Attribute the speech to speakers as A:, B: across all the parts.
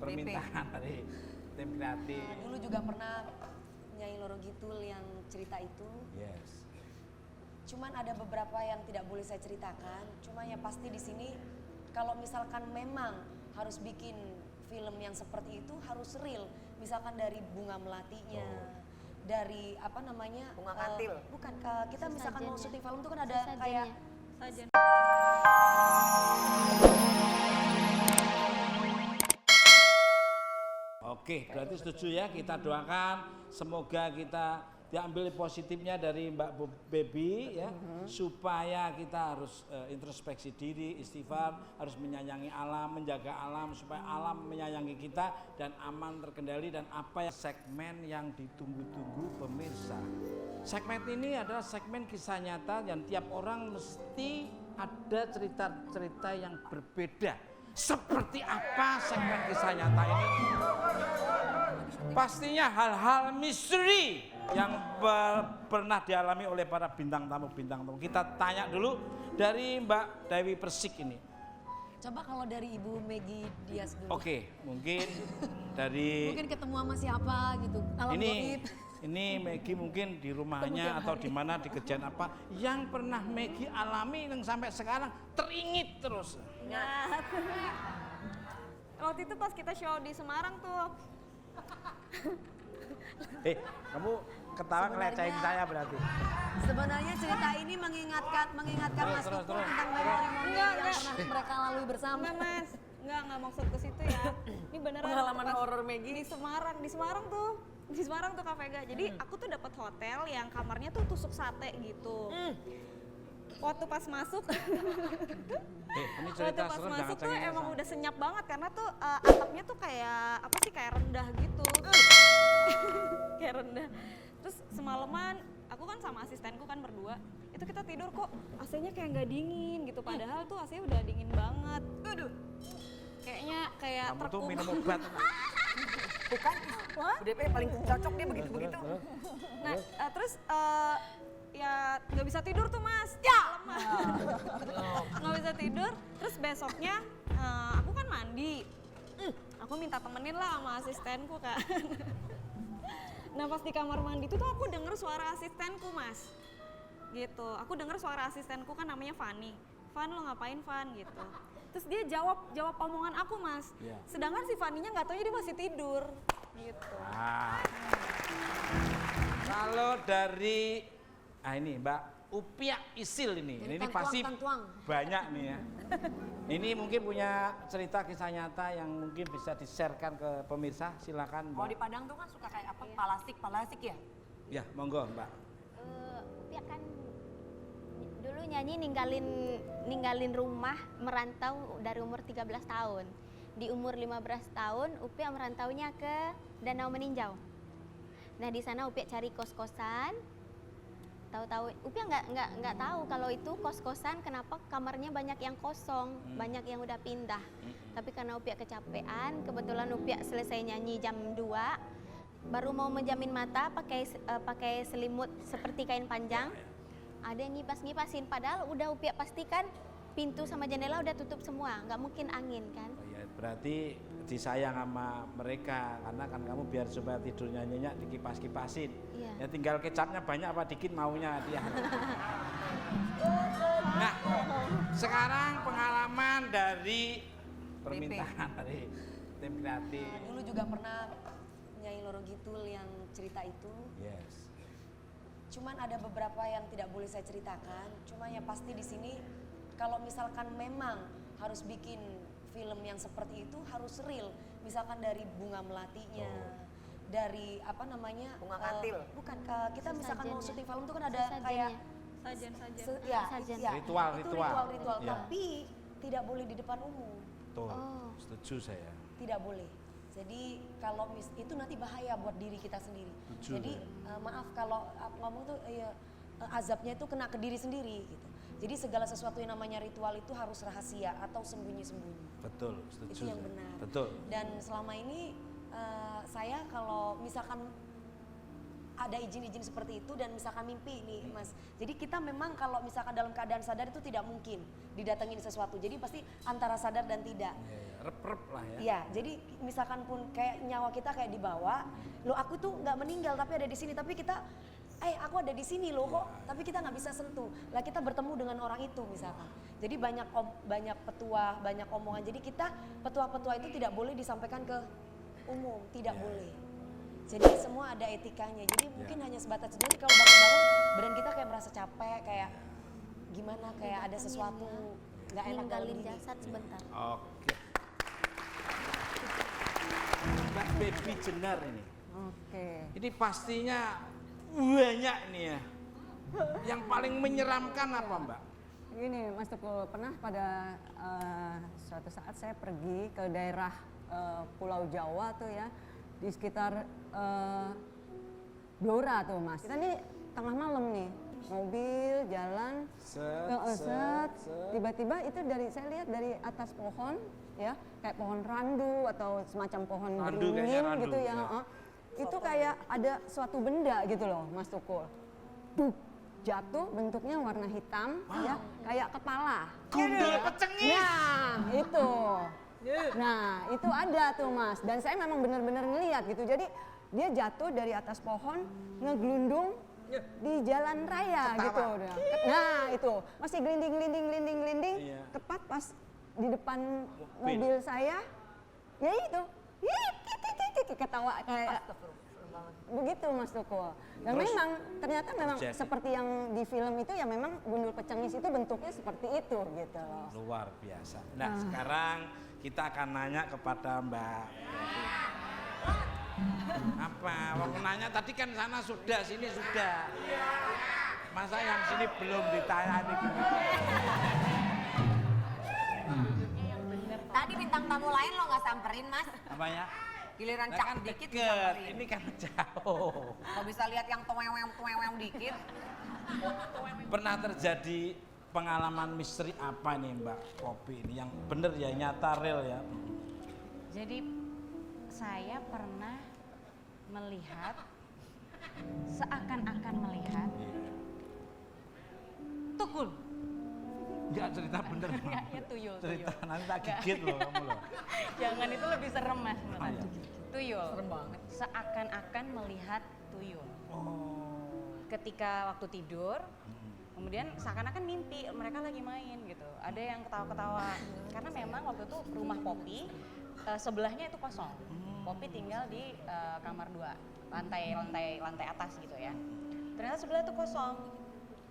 A: permintaan dari tim kreatif.
B: Dulu juga pernah Nyai Loro Gitul yang cerita itu.
A: Yes.
B: Cuman ada beberapa yang tidak boleh saya ceritakan. Cuma yang pasti di sini kalau misalkan memang harus bikin film yang seperti itu harus real. Misalkan dari bunga melatinya, dari apa namanya?
C: Bunga katil.
B: Bukan, kita misalkan mau syuting film itu kan ada kayak
D: Sajen.
A: Oke, berarti setuju ya, kita doakan semoga kita diambil positifnya dari Mbak Baby ya, supaya kita harus introspeksi diri, istighfar, harus menyayangi alam, menjaga alam supaya alam menyayangi kita dan aman terkendali dan apa ya segmen yang ditunggu-tunggu pemirsa. Segmen ini adalah segmen kisah nyata yang tiap orang mesti ada cerita-cerita yang berbeda. Seperti apa segmen kisah nyata ini? Pastinya hal-hal misteri yang pernah dialami oleh para bintang tamu. Kita tanya dulu dari Mbak Dewi Persik ini.
B: coba kalau dari Ibu Meggy Dias dulu.
A: Oke, mungkin dari
B: Mungkin ketemu sama siapa gitu. Alam gaib.
A: ini Meggy mungkin di rumahnya atau di mana di kejadian apa yang pernah Meggy alami yang sampai sekarang teringit terus.
D: Nah, waktu itu pas kita show di Semarang tuh.
A: Kamu ketawa ngelecehin saya berarti.
B: Sebenarnya cerita ini mengingatkan Mas
A: Terus.
B: Tukul tentang memori-memori yang pernah mereka lalui bersama.
D: Enggak Mas, enggak maksud ke situ ya. Ini beneran
C: Pengalaman
D: pas
C: horor Meggy
D: di Semarang tuh Kak Vega. Jadi aku tuh dapat hotel yang kamarnya tuh tusuk sate gitu. Waktu pas masuk,
A: Ini
D: waktu
A: cerita
D: pas
A: serem
D: masuk
A: jangan
D: tuh
A: cengengesan.
D: emang udah senyap banget karena tuh atapnya tuh kayak apa sih kayak rendah gitu. Kayak rendah. Terus semalaman aku kan sama asistenku kan berdua, itu kita tidur kok AC-nya kayak nggak dingin gitu, padahal tuh AC-nya udah dingin banget. Aduh, kayaknya kayak
A: Kamu tuh minum obat.
C: bukan UDP paling cocok dia begitu-begitu.
D: Nah, terus ya nggak bisa tidur tuh Mas. Ya, nggak bisa tidur. Terus besoknya aku kan mandi. Aku minta temenin lah sama asistenku kan. Nah pas di kamar mandi tuh aku denger suara asistenku Mas. Gitu, aku denger suara asistenku kan namanya Fanny. Van lo ngapain Van gitu. Terus dia jawab omongan aku Mas.
A: Iya.
D: Sedangkan si Fanny-nya nggak taunya dia masih tidur. Gitu.
A: Kalau dari ini Mbak Upia Isil ini pasti
B: Tuang.
A: banyak nih ya. Ini mungkin punya cerita kisah nyata yang mungkin bisa di-sharekan ke pemirsa, silakan Mbak.
C: Kalau di Padang tuh kan suka kayak apa? Palasik ya?
A: Ya, monggo Mbak.
E: Ya kan dulu nyanyi ninggalin rumah merantau dari umur 13 tahun. Di umur 15 tahun Upia merantaunya ke Danau Meninjau. Nah di sana Upia cari kos-kosan. Tahu-tahu Upia nggak tahu kalau itu kos-kosan kenapa kamarnya banyak yang kosong, banyak yang udah pindah. Tapi karena Upia kecapean, kebetulan Upia selesai nyanyi jam 2, baru mau menjamin mata pakai selimut seperti kain panjang. Ada yang ngipas-ngipasin, padahal udah Upia pastikan pintu sama jendela udah tutup semua, nggak mungkin angin kan.
A: Oh ya, berarti disayang sama mereka karena kan kamu biar supaya tidur nyanyinya dikipas-kipasin.
E: Iya.
A: Ya tinggal kecapnya banyak apa dikit maunya dia. Nah, sekarang pengalaman dari permintaan dari tim kreatif.
B: Dulu juga pernah Nyai Loro Gitul yang cerita itu.
A: Yes.
B: Cuman ada beberapa yang tidak boleh saya ceritakan. Cuma yang pasti di sini kalau misalkan memang harus bikin film yang seperti itu harus real. Misalkan dari bunga melatinya, dari apa namanya?
C: Bunga katil.
B: Bukan, kita misalkan mau syuting film itu kan ada
E: Sesajennya.
B: kayak
D: Sajen.
E: Sajen.
A: Ritual. Ya.
B: Tapi tidak boleh di depan umum.
A: Tuh, setuju saya.
B: Tidak boleh. Jadi kalau itu nanti bahaya buat diri kita sendiri.
A: Setuju,
B: Jadi maaf kalau ngomong tuh azabnya itu kena ke diri sendiri gitu. Jadi segala sesuatu yang namanya ritual itu harus rahasia atau sembunyi-sembunyi.
A: Betul, setuju.
B: Itu yang benar.
A: Betul.
B: Dan selama ini saya kalau misalkan ada izin-izin seperti itu dan misalkan mimpi nih Mas. Jadi kita memang kalau misalkan dalam keadaan sadar itu tidak mungkin didatengin sesuatu. Jadi pasti antara sadar dan tidak.
A: Rep-rep lah ya.
B: Iya, jadi misalkan pun kayak nyawa kita kayak dibawa, loh aku tuh nggak meninggal tapi ada di sini, tapi kita aku ada di sini loh kok, tapi kita nggak bisa sentuh. Lah kita bertemu dengan orang itu misalkan. Jadi banyak petua, banyak omongan. Jadi kita petua-petua itu tidak boleh disampaikan ke umum, tidak boleh. Jadi semua ada etikanya. Jadi mungkin hanya sebatas jadi kalau bangun-bangun badan kita kayak merasa capek, kayak gimana, kayak ada sesuatu nggak enak dalam
E: Ninggalin
B: diri.
E: jasad sebentar.
A: Oke. Mbak Baby Jenar ini.
C: Oke.
A: Ini pastinya banyak nih ya. Yang paling menyeramkan apa Mbak?
C: Gini Mas Tukul, pernah pada suatu saat saya pergi ke daerah Pulau Jawa tuh ya, di sekitar Blora tuh Mas. Kita nih tengah malam nih, mobil jalan, set. Tiba-tiba itu saya lihat dari atas pohon ya, kayak pohon randu atau semacam pohon
A: Randu, kayaknya
C: beringin
A: randu,
C: gitu ya.
A: ya.
C: Itu kayak ada suatu benda gitu loh Mas Tukul. Duh, jatuh bentuknya warna hitam ya, kayak kepala.
A: Gundul pecengis.
C: Nah, itu. Nah, itu ada tuh Mas. Dan saya memang benar-benar ngelihat gitu. Jadi dia jatuh dari atas pohon, ngeglundung di jalan raya gitu. Nah, itu masih glinding.
A: Iya.
C: Tepat pas di depan mobil saya, ya itu. Ketawa kayak begitu Mas Tukul. Dan
A: Terus
C: memang ternyata memang
A: terjadi.
C: seperti yang di film itu ya, memang gundul pecengis itu bentuknya seperti itu gitu loh.
A: Luar biasa. Nah sekarang kita akan nanya kepada Mbak Baby. Apa? Waktu nanya tadi kan sana sudah, sini sudah. Masa yang sini belum ditanya gimana?
F: Tadi bintang tamu lain lo nggak samperin Mas,
A: Apanya?
F: giliran
A: Nah,
F: cak
A: kan
F: dikit
A: deket,
F: disamperin.
A: ini kan jauh.
F: Kalau bisa lihat yang tuweng dikit.
A: Pernah terjadi pengalaman misteri apa nih Mbak Popi ini yang bener ya, nyata real ya?
G: Jadi saya pernah melihat, seakan-akan melihat Tukul.
A: Enggak, cerita bener.
G: Ya tuyul.
A: Cerita nanti tak gigit loh kamu loh.
G: Jangan, itu lebih serem Mas.
A: Ah, iya.
G: Tuyul. Serem banget. Seakan-akan melihat tuyul.
A: Oh.
G: Ketika waktu tidur, kemudian seakan-akan mimpi mereka lagi main gitu. Ada yang ketawa-ketawa. Karena memang waktu itu rumah Popi sebelahnya itu kosong. Popi tinggal di kamar 2, lantai atas gitu ya. Ternyata sebelah itu kosong.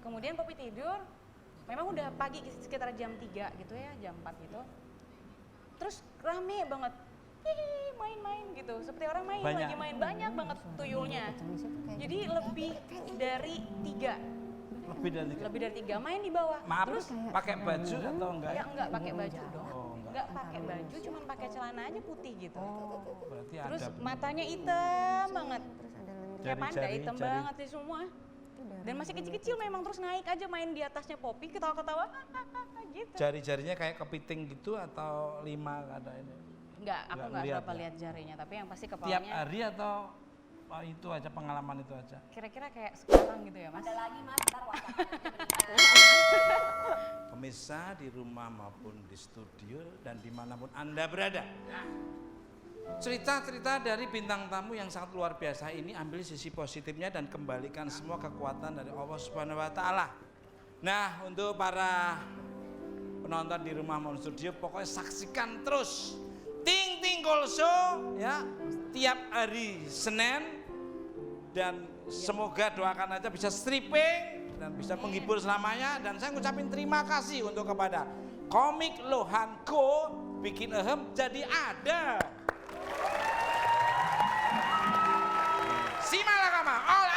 G: Kemudian Popi tidur, memang udah pagi sekitar jam 3 gitu ya, jam 4 gitu. Terus rame banget, hihi, main-main gitu, seperti orang main,
A: Banyak.
G: lagi main, banyak banget tuyulnya. Jadi lebih dari 3, lebih dari 3 main di bawah.
A: Maaf,
G: Terus
A: pakai baju atau enggak?
G: ya enggak pakai baju dong,
A: Oh, enggak.
G: enggak pakai baju, cuman pakai celana aja putih gitu.
A: Berarti
G: Terus
A: ada
G: matanya hitam banget, kayak panda
A: jari-jari,
G: hitam
A: jari.
G: banget sih semua. Dan masih kecil-kecil memang, terus naik aja main di atasnya Popi, ketawa-ketawa gitu.
A: Jari-jarinya kayak kepiting gitu atau 5 ada ini?
G: Enggak, aku
A: Nggak
G: enggak
A: ngeliat
G: berapa
A: ya?
G: lihat jarinya, tapi yang pasti
A: Tiap
G: kepalanya
A: hari atau itu aja, pengalaman itu aja?
G: kira-kira kayak sekarang gitu ya Mas.
F: Ada lagi Mas, ntar WhatsApp.
A: Pemirsa di rumah maupun di studio dan dimanapun Anda berada. Cerita-cerita dari bintang tamu yang sangat luar biasa ini, ambil sisi positifnya dan kembalikan semua kekuatan dari Allah Subhanahu wa Ta'ala. Nah, untuk para penonton di rumah maupun studio, pokoknya saksikan terus Ting Ting Cool Show ya, tiap hari Senin, dan semoga doakan aja bisa stripping dan bisa menghibur selamanya. Dan saya ngucapin terima kasih untuk kepada Komik Lohanko, bikin jadi ada. Simalakama all